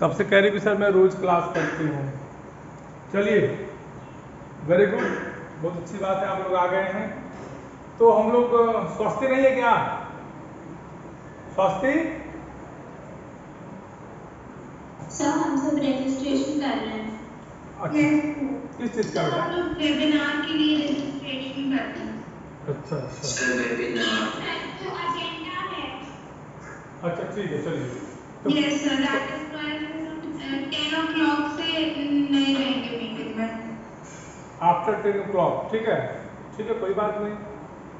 तब से कह रही कि सर मैं रोज क्लास करती हूँ। चलिए, वेरी गुड, बहुत अच्छी बात है, आप लोग आ गए हैं। तो हम लोग स्वस्ति नहीं है क्या? स्वस्ति सर हम सब रजिस्ट्रेशन कर रहे हैं। किस चीज का? हम लोग वेबिनार के लिए रजिस्ट्रेशन कर रहे हैं। अच्छा अच्छा सर वेबिनार जो एजेंडा है। अच्छा ठीक है, चलिए। Yes sir, that is why 10 o'clock से नहीं रहेंगे मीटिंग में। आफ्टर 10 o'clock, ठीक है कोई बात नहीं।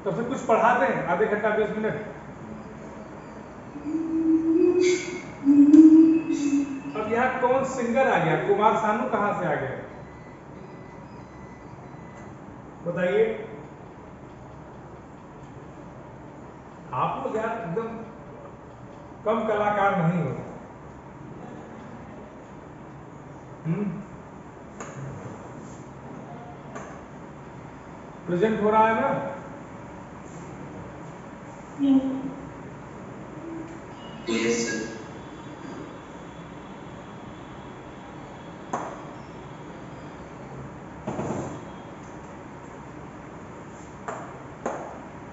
तो फिर कुछ पढ़ा दें, आधे घंटा 20 मिनट। अब यहाँ कौन सिंगर आ गया? कुमार सानू कहाँ से आ गया बताइए? आप लोग यार एकदम कम कलाकार नहीं हो। प्रेजेंट हो रहा है ना? Yes sir.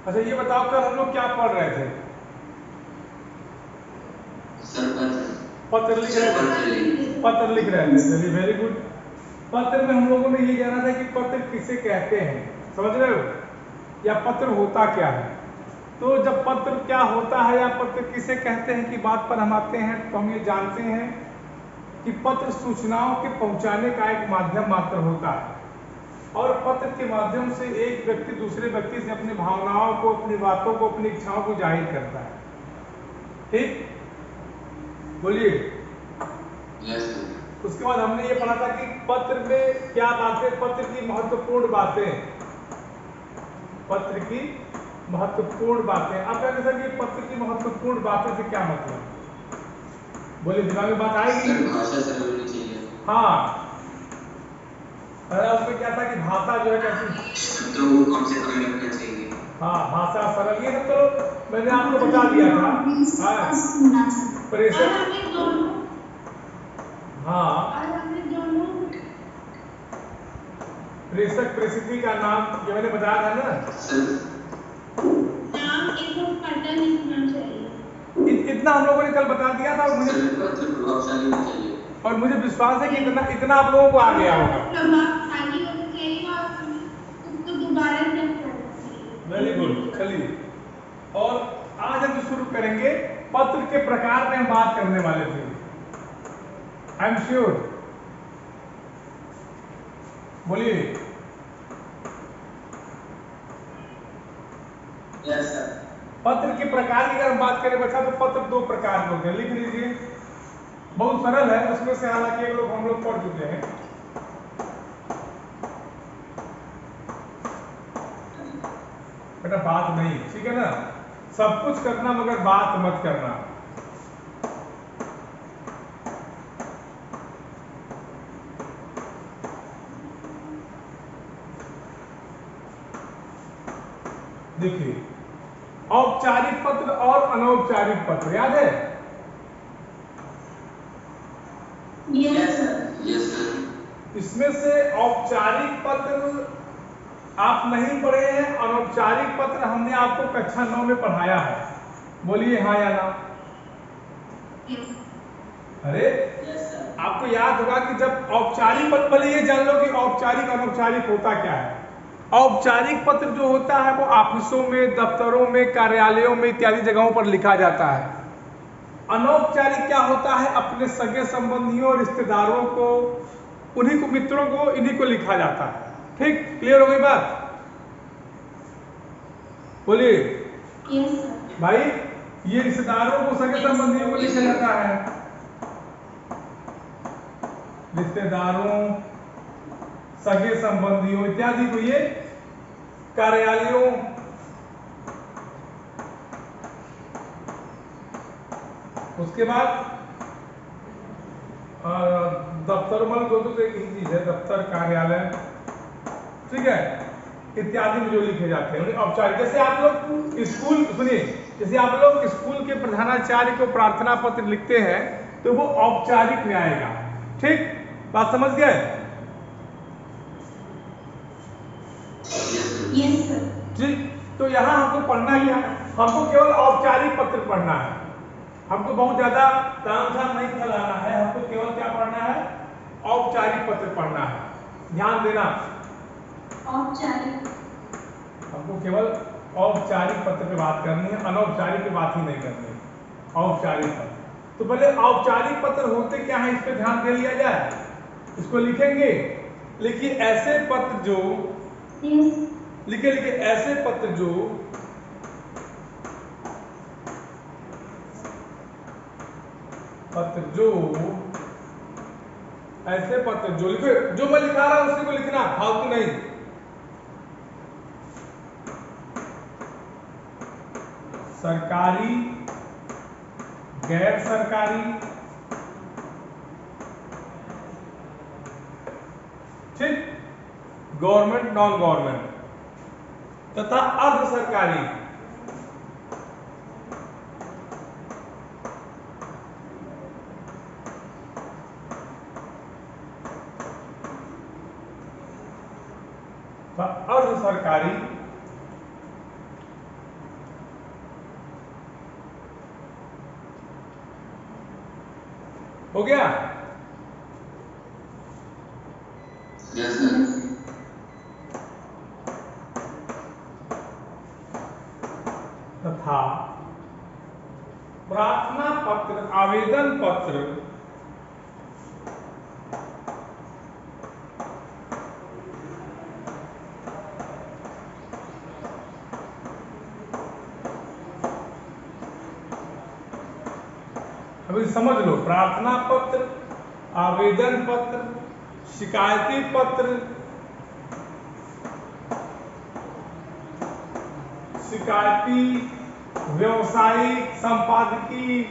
अच्छा ये बताओ, कल हम लोग क्या पढ़ रहे थे? पत्र लिख रहे थे। चलिए, वेरी गुड। पत्र में हम लोगों ने ये जाना था कि पत्र किसे कहते हैं, समझ रहे हो, या पत्र होता क्या है। तो जब पत्र क्या होता है या पत्र किसे कहते हैं की बात पर हम आते हैं, तो हम ये जानते हैं कि पत्र सूचनाओं के पहुंचाने का एक माध्यम मात्र होता है, और पत्र के माध्यम से एक व्यक्ति दूसरे व्यक्ति से अपनी भावनाओं को, अपनी बातों को, अपनी इच्छाओं को जाहिर करता है। ठीक, बोलिए। उसके बाद हमने ये पढ़ा था कि पत्र में क्या बातें, पत्र की महत्वपूर्ण बातें, पत्र की महत्वपूर्ण बातें। आप कहते सर कि पत्र की महत्वपूर्ण बातें से क्या मतलब? बोलिए, दिमाग में बात आएगी? भाषा सरल होनी चाहिए। हाँ, उसमें क्या था कि भाषा जो है कैसी, तो कम से कम रखना चाहिए। हाँ, भाषा सरल, ये सब तो मैंने आपको बता दिया था। प्रेषक, हाँ, प्रेषक प्रेषिती का नाम जो मैंने बताया था ना, नाम एकदम पता लिखना चाहिए। इतना हम लोगों ने कल बता दिया था, और मुझे विश्वास है कि इतना आप लोगों को आ गया होगा। प्रभावशाली होना चाहिए और उसको दोबारा से पढ़ना चाहिए। वेरी गुड, चलिए। और आज हम शुरू करेंगे, पत्र के प्रकार में हम बात करने वाले थे, आई एम श्योर। बोलिए। Yes sir. पत्र के प्रकार की अगर हम बात करें बच्चा, तो पत्र दो प्रकार के होते हैं, लिख लीजिए, बहुत सरल है। उसमें से हालांकि हम लोग पढ़ चुके हैं। बेटा बात नहीं, ठीक है ना, सब कुछ करना मगर बात मत करना। देखिए, औपचारिक पत्र और अनौपचारिक पत्र याद है? Yes sir. इसमें से औपचारिक पत्र आप नहीं पढ़े हैं, अनौपचारिक पत्र हमने आपको कक्षा 9 में पढ़ाया है। बोलिए हाँ या ना। अरे आपको याद होगा कि जब औपचारिक पत्र, पहले ये जान लो कि औपचारिक अनौपचारिक होता क्या है। औपचारिक पत्र जो होता है वो ऑफिसों में, दफ्तरों में, कार्यालयों में इत्यादि जगहों पर लिखा जाता है। अनौपचारिक क्या होता है? अपने सगे संबंधियों, रिश्तेदारों को, उन्हीं को, मित्रों को, इन्हीं को लिखा जाता है। ठीक, क्लियर हो गई बात? बोलिए भाई, ये रिश्तेदारों को, सगे संबंधियों को लिखा जाता है, रिश्तेदारों, सगे संबंधियों इत्यादि को ये कार्यालयों, उसके बाद दफ्तर, मतलब दो तो एक ही चीज है, दफ्तर, कार्यालय, ठीक है, इत्यादि में जो लिखे जाते हैं औपचारिक। जैसे आप लोग स्कूल, सुनिए, जैसे आप लोग स्कूल के प्रधानाचार्य को प्रार्थना पत्र लिखते हैं, तो वो औपचारिक में आएगा। ठीक, बात समझ गए? Yes sir. ठीक, तो यहाँ हमको पढ़ना ही है, हमको केवल औपचारिक पत्र पढ़ना है, हमको बहुत ज्यादा तामझाम नहीं चलाना है, हमको केवल क्या पढ़ना है, औपचारिक पत्र पढ़ना है। ध्यान देना, औपचारिक, हमको केवल औपचारिक पत्र पे बात करनी है, अनौपचारिक पे बात ही नहीं करनी है, औपचारिक पत्र। तो पहले औपचारिक पत्र होते क्या है, इस पे ध्यान दे लिया जाए। इसको लिखेंगे, लिखिए ऐसे पत्र जो, लिखे लिखे ऐसे पत्र जो ऐसे पत्र जो, लिखे जो मैं लिखा रहा हूं उसी को लिखना, फालतू नहीं। सरकारी, गैर सरकारी, ठीक, गवर्नमेंट, नॉन गवर्नमेंट तथा अर्ध सरकारी, अर्ध सरकारी हो गया। Yes sir. तथा प्रार्थना पत्र, आवेदन पत्र अभी समझ लो, प्रार्थना पत्र, आवेदन पत्र, शिकायती पत्र, शिकायती, व्यवसायिक, संपादकीय,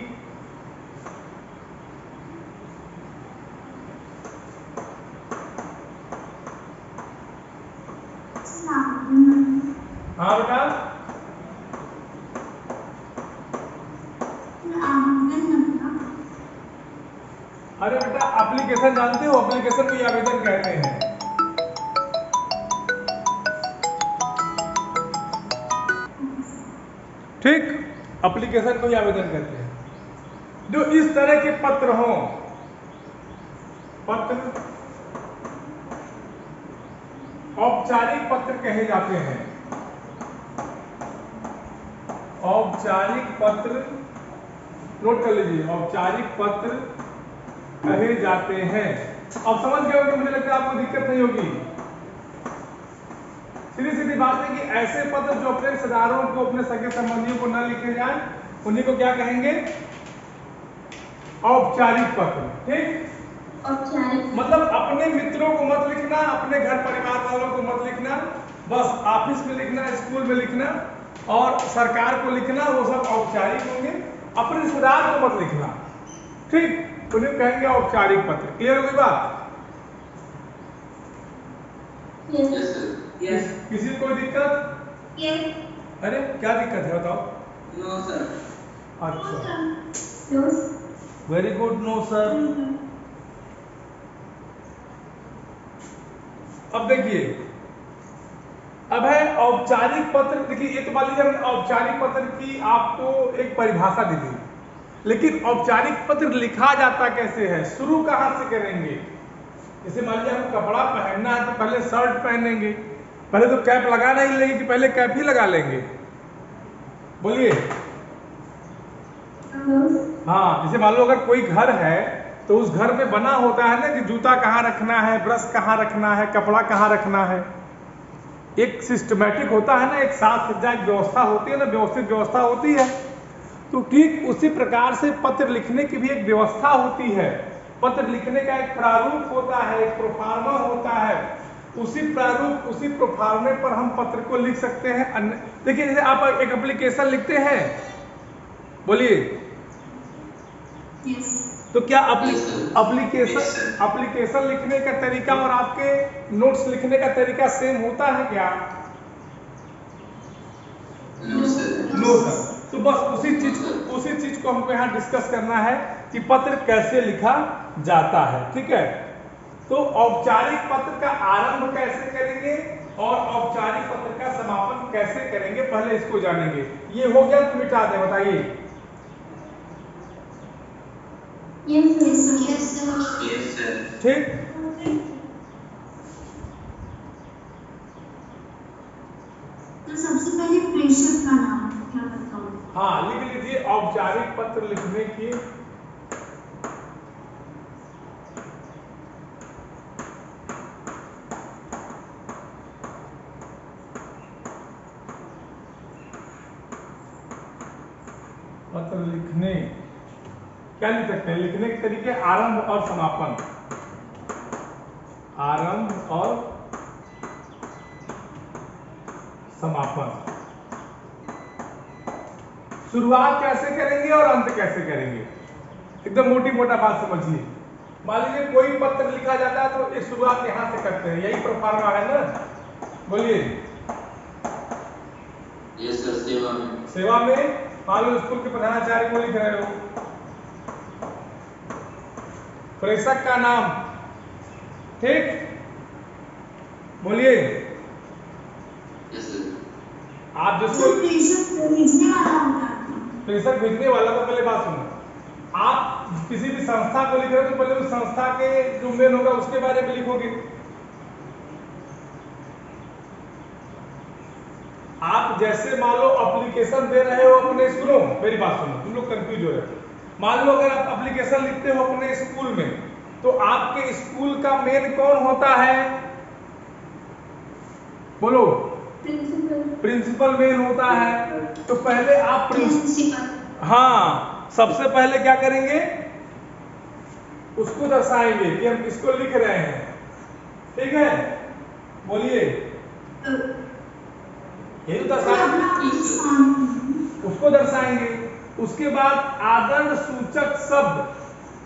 हाँ बेटा, अरे बेटा एप्लीकेशन जानते हो, एप्लीकेशन को आवेदन कहते हैं। ठीक, एप्लीकेशन को ही आवेदन कहते हैं। जो इस तरह के पत्र हों, पत्र औपचारिक पत्र कहे जाते हैं। औपचारिक पत्र नोट कर लीजिए, औपचारिक पत्र कहे जाते हैं। अब समझ गए होंगे, मुझे लगता है आपको दिक्कत नहीं होगी। सीधी सीधी बात है कि ऐसे पत्र जो अपने रिश्तेदारों को, अपने सगे संबंधियों को न लिखे जाए, उन्हीं को क्या कहेंगे, औपचारिक पत्र। ठीक, औपचारिक मतलब अपने मित्रों को मत लिखना, अपने घर परिवार वालों को मत लिखना, बस ऑफिस में लिखना, स्कूल में लिखना और सरकार को लिखना, वो सब औपचारिक होंगे। अपने रिश्तेदार को मत लिखना, ठीक, उन्हें कहेंगे औपचारिक पत्र। क्लियर हो गई बात? Yes sir. किसी को कोई दिक्कत? यस। अरे क्या दिक्कत है बताओ? No sir. अच्छा, yes. Very good, no sir. अब देखिए, अब है औपचारिक पत्र। देखिए, ये तो मान लीजिए हमने औपचारिक पत्र की आपको एक परिभाषा दे दी, लेकिन औपचारिक पत्र लिखा जाता कैसे है, शुरू कहां से करेंगे? जैसे मान लीजिए हमको कपड़ा पहनना है तो पहले शर्ट पहनेंगे, पहले तो कैप लगा नहीं लेंगे कि पहले कैप ही लगा लेंगे? बोलिए। हाँ, जैसे मान लो अगर कोई घर है तो उस घर में बना होता है ना कि जूता कहाँ रखना है, ब्रश कहाँ रखना है, कपड़ा कहाँ रखना है, एक सिस्टमैटिक होता है ना, एक साथ सज्जा एक व्यवस्था होती है ना, व्यवस्थित व्यवस्था होती है। तो ठीक उसी प्रकार से पत्र लिखने की भी एक व्यवस्था होती है। पत्र लिखने का एक प्रारूप होता है, एक प्रोफार्मा होता है। उसी प्रारूप, उसी प्रोफार्मे पर हम पत्र को लिख सकते हैं। देखिए, जैसे आप एक एप्लीकेशन लिखते हैं, बोलिए, तो क्या एप्लीकेशन लिखने का तरीका और आपके नोट्स लिखने का तरीका सेम होता है क्या? No sir. No sir. तो बस उसी चीज को हमको यहाँ डिस्कस करना है कि पत्र कैसे लिखा जाता है। ठीक है, तो औपचारिक पत्र का आरंभ कैसे करेंगे और औपचारिक पत्र का समापन कैसे करेंगे, पहले इसको जानेंगे। ये हो गया तो मिटा दे, बताइए। Yes, sir. ठीक, तो सबसे पहले प्रेषक का नाम क्या बताऊं? हाँ लिख लीजिए औपचारिक पत्र लिखने की पत्र लिखने क्या लिख सकते हैं, लिखने के तरीके आरंभ और समापन, आरंभ और समापन, शुरुआत कैसे करेंगे और अंत कैसे करेंगे, एकदम मोटी मोटा बात समझिए। मान लीजिए कोई पत्र लिखा जाता है तो एक शुरुआत यहां से करते हैं, यही प्रोफार्मा है ना, बोलिए। Yes, sir. सेवा में. सेवा में मान लो स्कूल के प्रधानाचार्य को लिख रहे हो, प्रेषक का नाम, ठीक, बोलिए। Yes, sir. आप जिसको प्रेषक भेजने वाला होता है। प्रेषक भेजने वाला, तो पहले बात सुनो, आप किसी भी संस्था को लिख रहे हो तो पहले उस संस्था के जो मेन होगा उसके बारे में लिखोगे। आप जैसे मान लो एप्लीकेशन दे रहे हो अपने, सुनो मेरी बात सुनो, तुम लोग कंफ्यूज हो रहे हो। मान लो अगर आप एप्लीकेशन लिखते हो अपने स्कूल में, तो आपके स्कूल का मेन कौन होता है, बोलो। प्रिंसिपल मेन होता है। तो पहले आप हाँ सबसे पहले क्या करेंगे, उसको दर्शाएंगे कि हम किसको लिख रहे हैं, ठीक है, बोलिए। यही दर्शाएंगे, उसको दर्शाएंगे। उसके बाद आदर सूचक शब्द,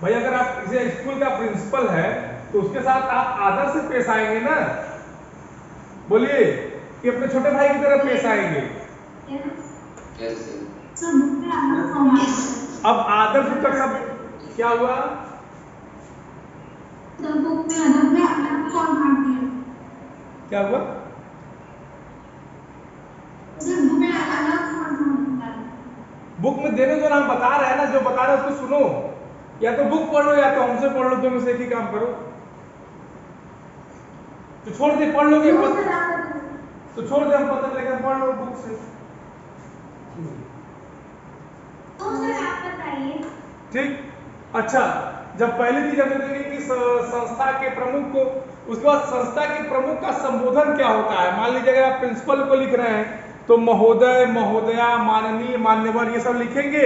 भाई अगर आप किसी स्कूल का प्रिंसिपल है तो उसके साथ आप आदर से पेश आएंगे ना, बोलिए, कि अपने छोटे भाई की तरह पेश आएंगे। Yes, sir. अब आदर सूचक शब्द क्या हुआ, क्या हुआ, बुक में देने जो हम बता रहे हैं ना, जो बता रहे हैं उसको सुनो, या तो बुक पढ़ लो या तो हमसे पढ़ लो, दोनों से एक ही काम करो। तो छोड़ दे, पढ़ लोगे तो छोड़ दे, हम पत्र लेकर पढ़ लो बुक से, ठीक। अच्छा, जब पहली चीज हमें देखेंगे कि संस्था के प्रमुख को, उसके बाद संस्था के प्रमुख का संबोधन क्या होता है। मान लीजिए अगर आप प्रिंसिपल को लिख रहे हैं तो महोदय, महोदया, माननीय, मान्यवर, ये सब लिखेंगे।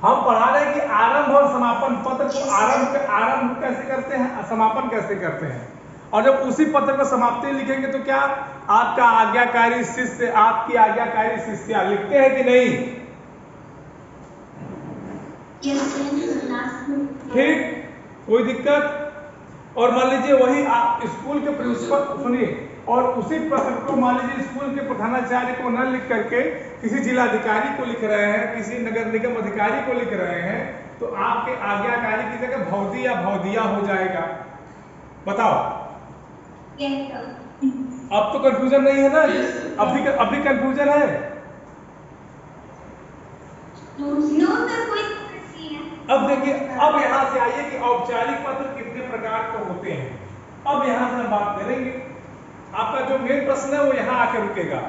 हम पढ़ा रहे हैं कि आरंभ और समापन, पत्र को आरंभ कैसे करते हैं, समापन कैसे करते हैं, और जब उसी पत्र को समाप्ति लिखेंगे तो क्या आपका आज्ञाकारी शिष्य, आपकी आज्ञाकारी शिष्या, लिखते हैं कि नहीं, ठीक, कोई दिक्कत। और मान लीजिए वही आप स्कूल के प्रिंसिपल, सुनिए, और उसी पत्र को मान लीजिए स्कूल के प्रधानाचार्य को न लिख करके किसी जिलाधिकारी को लिख रहे हैं, किसी नगर निगम अधिकारी को लिख रहे हैं, तो आपके आज्ञाकारी की जगह भौजी या भौदिया हो जाएगा। बताओ, अब तो कंफ्यूजन नहीं है ना, अभी कंफ्यूजन है। अब देखिए, अब यहां से आइए कि औपचारिक पत्र कितने प्रकार के होते हैं। अब यहां से हम बात करेंगे, आपका जो मेन प्रश्न है वो यहां आके रुकेगा,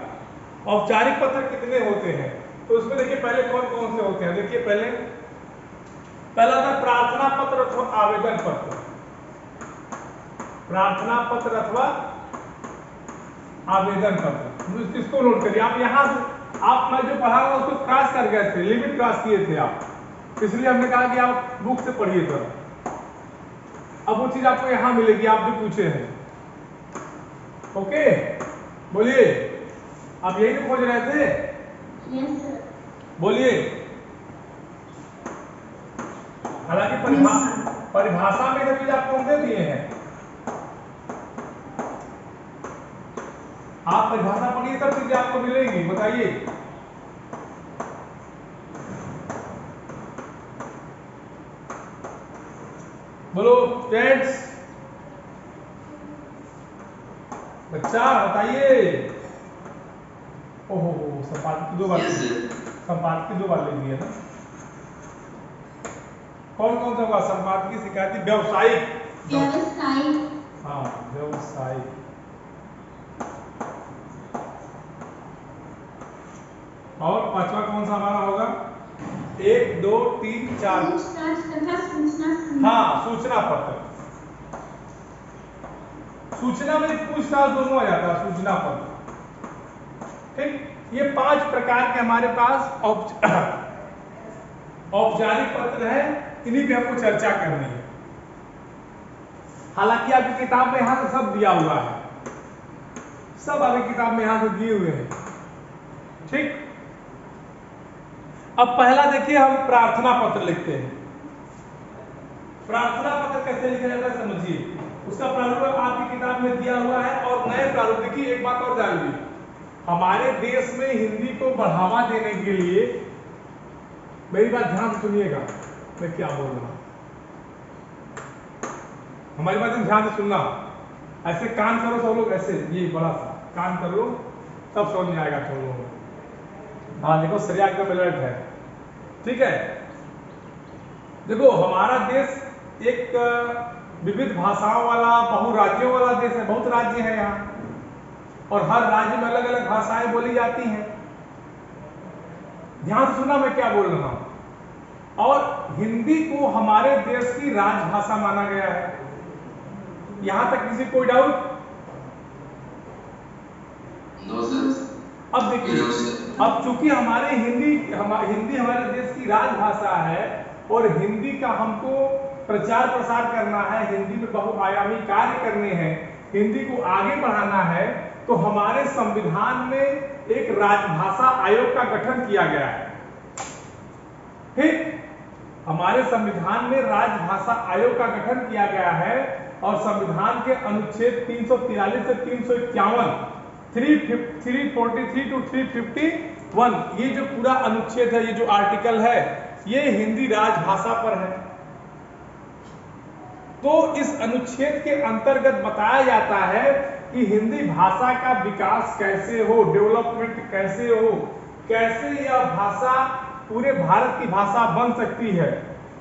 औपचारिक पत्र कितने होते हैं। तो उसमें देखिए पहले कौन कौन से होते हैं, देखिए पहला था प्रार्थना पत्र अथवा आवेदन पत्र, प्रार्थना पत्र अथवा आवेदन पत्र, इसको नोट करिए आप। यहां से आप, मैं जो पढ़ा उसको क्रॉस कर गए थे, लिमिट क्रॉस किए थे आप, इसलिए हमने कहा कि आप बुक से पढ़िए थोड़ा। अब वो चीज आपको यहां मिलेगी, आप जो पूछे हैं, ओके, बोलिए। आप यही तो खोज रहे थे, बोलिए। हालांकि परिभाषा में जब आपको दे दिए हैं, आप परिभाषा पढ़िए, सब चीजें आपको मिलेंगी, बताइए। बोलो स्टूडेंट्स, बच्चा बताइए। ओहो संपादक की 2 बार, Yes, sir. संपादक की 2 बार लिख दिया ना। कौन कौन सा होगा? संपादकीय, शिकायती, व्यवसायिक। व्यवसायिक। हाँ व्यवसायिक। और 5वां कौन सा हमारा होगा? 1 2 3 4। पूछताछ तथा सूचना। हाँ सूचना पत्र। सूचना में पूछताछ दोनों आ जाता है, सूचना पत्र। ठीक, ये 5 प्रकार के हमारे पास औपचारिक पत्र है, इन्हीं पे हमको चर्चा करनी है। हालांकि आपकी किताब में यहां से सब दिया हुआ है, सब आपकी किताब में यहां से दिए हुए हैं। ठीक, अब पहला देखिए, हम प्रार्थना पत्र लिखते हैं। प्रार्थना पत्र कैसे लिखा जाता है समझिए। उसका प्रारूप आपकी किताब में दिया हुआ है और नए प्रारूप। देखिए एक बात और जान लीजिए, हमारे देश में हिंदी को बढ़ावा देने के लिए, मेरी बात ध्यान से सुनिएगा मैं क्या बोल रहा हूं, हमारी बात ध्यान से सुनना। ऐसे कान करो सब लोग, ऐसे ये बड़ा सा कान कर लो, तब समझ में आएगा तुम लोगों को। हाँ देखो श्रेया एकदम अलर्ट है। ठीक है, देखो हमारा देश एक विविध भाषाओं वाला, बहुराज्यों वाला देश है। बहुत राज्य है यहाँ, और हर राज्य में अलग अलग भाषाएं बोली जाती हैं। ध्यान से सुनना मैं क्या बोल रहा हूं। और हिंदी को हमारे देश की राजभाषा माना गया है। यहां तक किसी कोई डाउट? No, sir. अब देखिए, अब चूंकि हमारे हिंदी हमारे देश की राजभाषा है और हिंदी का हमको प्रचार प्रसार करना है, हिंदी में बहुआयामी कार्य करने हैं, हिंदी को आगे बढ़ाना है, तो हमारे संविधान में एक राजभाषा आयोग का गठन किया गया है। ठीक, हमारे संविधान में राजभाषा आयोग का गठन किया गया है और संविधान के अनुच्छेद 343 से 351, 343 टू 351, ये जो पूरा अनुच्छेद है, ये जो आर्टिकल है, ये हिंदी राजभाषा पर है। तो इस अनुच्छेद के अंतर्गत बताया जाता है कि हिंदी भाषा का विकास कैसे हो, डेवलपमेंट कैसे हो, कैसे यह भाषा पूरे भारत की भाषा बन सकती है।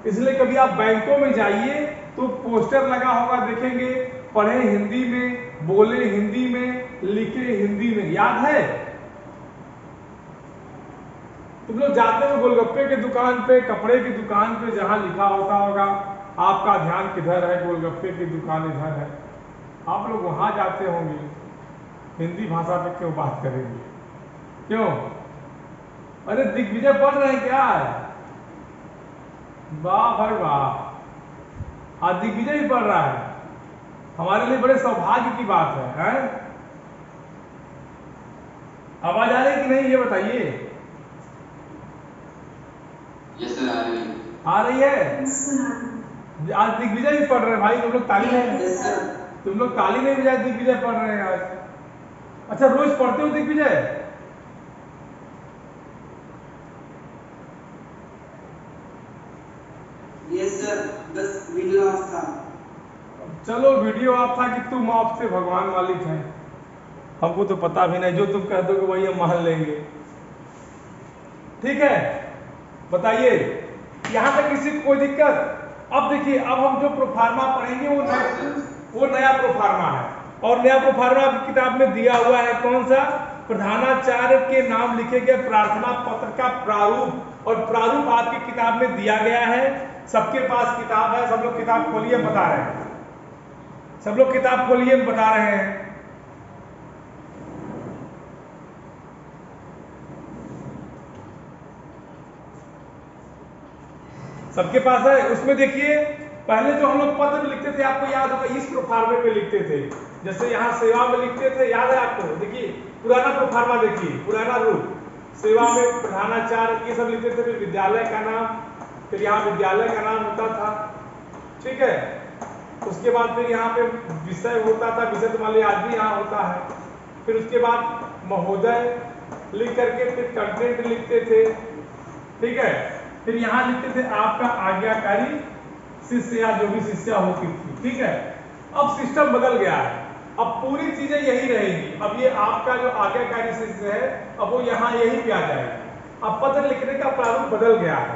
इसलिए कभी आप बैंकों में जाइए तो पोस्टर लगा होगा, देखेंगे, पढ़े हिंदी में, बोले हिंदी में, लिखे हिंदी में। याद है? तुम लोग जाते हो गोलगप्पे की दुकान पे, कपड़े की दुकान पे, जहां लिखा होता होगा आपका ध्यान किधर है, गोलगप्पे की दुकान इधर है, आप लोग वहां जाते होंगे, हिंदी भाषा पे क्यों बात करेंगे? क्यों? अरे दिग्विजय पढ़ रहे हैं क्या? वाह भाई वाह, आज दिग्विजय भी पढ़ रहा है, हमारे लिए बड़े सौभाग्य की बात है, हैं? आवाज आ रही है कि नहीं ये बताइए? Yes, sir. आ रही है? आज दिग्विजय भी पढ़ रहे हैं भाई, तुम लोग ताली नहीं, तुम लोग ताली नहीं बजाए, दिग्विजय पढ़ रहे हैं आज। अच्छा रोज पढ़ते हो दिग्विजय? यस सर, बस वीडियो ऑफ था। चलो वीडियो ऑफ था कि तुम ऑफ से भगवान मालिक हैं, हमको तो पता भी नहीं, जो तुम कह दोगे वही हम मान लेंगे। ठीक है, बताइए यहां तक किसी को कोई दिक्कत? अब देखिए, अब हम जो प्रोफार्मा पढ़ेंगे वो नया प्रोफार्मा है, और नया प्रोफार्मा आपकी किताब में दिया हुआ है। कौन सा? प्रधानाचार्य के नाम लिखे गए प्रार्थना पत्र का प्रारूप, और प्रारूप आपकी किताब में दिया गया है। सबके पास किताब है, सब लोग किताब खोलिए, बता रहे हैं, सब लोग किताब खोलिए, बता रहे हैं। सबके पास है? उसमें देखिए, पहले जो हम लोग पत्र लिखते थे, आपको याद होगा, इस प्रोफार्मे पे लिखते थे, जैसे यहाँ सेवा में लिखते थे, याद है आपको? देखिए पुराना प्रोफार्मा, देखिए पुराना रूप, सेवा में प्रधानाचार्य ये सब लिखते थे, फिर विद्यालय का नाम, फिर यहाँ विद्यालय का नाम होता था। ठीक है, उसके बाद फिर यहाँ पे विषय होता था, विषय तुम्हारे आज भी यहाँ होता है। फिर उसके बाद महोदय लिख करके फिर कंटेंट लिखते थे। ठीक है, फिर यहाँ लिखते थे आपका आज्ञाकारी शिष्य या जो भी शिष्या होती थी, ठीक है। अब सिस्टम बदल गया है, अब पूरी चीजें यही रहेगी। अब ये आपका जो आज्ञाकारी शिष्य है, अब वो यहाँ यही पे आ जाएगा। अब पत्र लिखने का प्रारूप बदल गया है,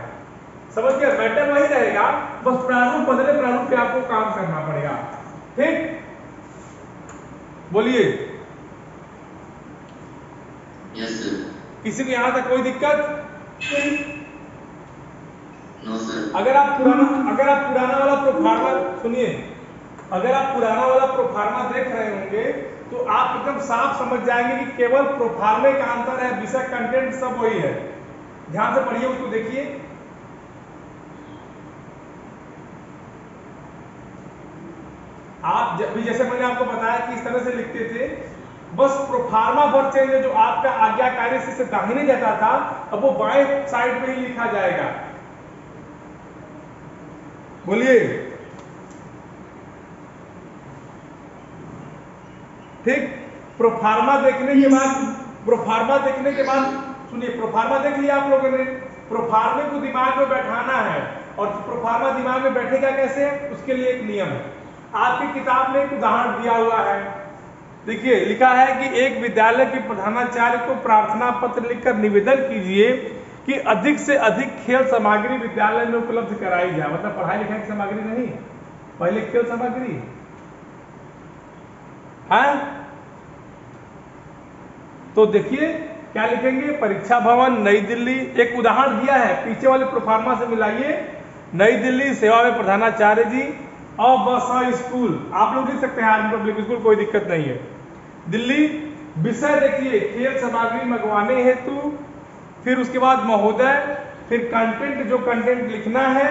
समझ गए? मैटर वही रहेगा, बस प्रारूप बदले, प्रारूप पे आपको काम करना पड़ेगा, ठीक? बोलिए। Yes sir. किसी को यहाँ तक कोई दिक्कत? No sir. अगर आप पुराना वाला प्रोफार्मा सुनिए, अगर आप पुराना वाला प्रोफार्मा देख रहे होंगे तो आप एकदम साफ समझ जाएंगे कि केवल प्रोफार्मे का अंतर है, विषय कंटेंट सब वही है। ध्यान से पढ़िए, उसको देखिए। आप जब भी, जैसे मैंने आपको बताया कि इस तरह से लिखते थे, बस प्रोफार्मा वर्ब चेंज है, जो आपका आज्ञाकारी से दाहिने जाता था, अब वो बाएं साइड पे ही लिखा जाएगा। बोलिए, ठीक? प्रोफार्मा देखने के बाद सुनिए, प्रोफार्मा देख लिया आप लोगों ने। प्रोफार्मे को दिमाग में बैठाना है, और प्रोफार्मा दिमाग में बैठेगा कैसे, उसके लिए एक नियम है। आपकी किताब में एक उदाहरण दिया हुआ है, देखिए लिखा है कि एक विद्यालय के प्रधानाचार्य को प्रार्थना पत्र लिखकर निवेदन कीजिए कि अधिक से अधिक खेल सामग्री विद्यालय में उपलब्ध कराई जाए। मतलब पढ़ाई लिखाई की सामग्री नहीं, पहले खेल सामग्री है। तो देखिए क्या लिखेंगे, परीक्षा भवन नई दिल्ली, एक उदाहरण दिया है, पीछे वाले प्रोफार्मा से मिलाइए। नई दिल्ली, सेवा में प्रधानाचार्य जी, और बस स्कूल, आप लोग लिख सकते हैं आर्मी पब्लिक स्कूल, कोई दिक्कत नहीं है। दिल्ली, विषय देखिए खेल सामग्री मंगवाने हेतु, फिर उसके बाद महोदय, फिर कंटेंट, जो कंटेंट लिखना है,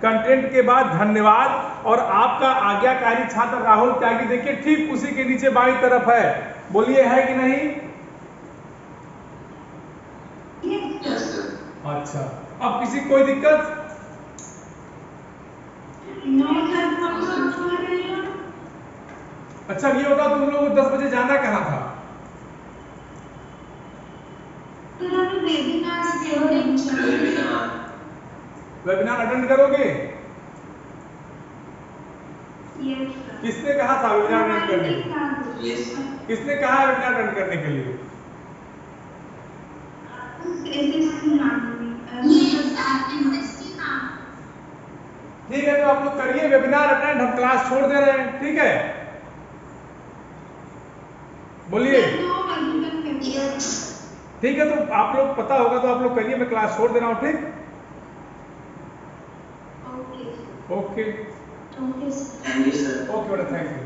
कंटेंट के बाद धन्यवाद, और आपका आज्ञाकारी छात्र राहुल त्यागी, देखिए ठीक उसी के नीचे बाईं तरफ है। बोलिए, है कि नहीं? Yes sir. अच्छा, अब किसी कोई दिक्कत? अच्छा, ये होता तुम लोग 10 बजे जाना कहाँ था? वेबिनार अटेंड करोगे? किसने कहा था वेबिनार अटेंड करने के लिए? यस। किसने कहा है वेबिनार अटेंड करने के लिए? ठीक है, तो आप लोग करिए वेबिनार अटेंड, हम क्लास छोड़ दे रहे हैं, ठीक है? बोलिए। ठीक है, तो आप लोग पता होगा तो आप लोग करिए, मैं क्लास छोड़ दे रहा हूँ, ठीक? Okay, thank you sir. Okay बेटा, थैंक यू।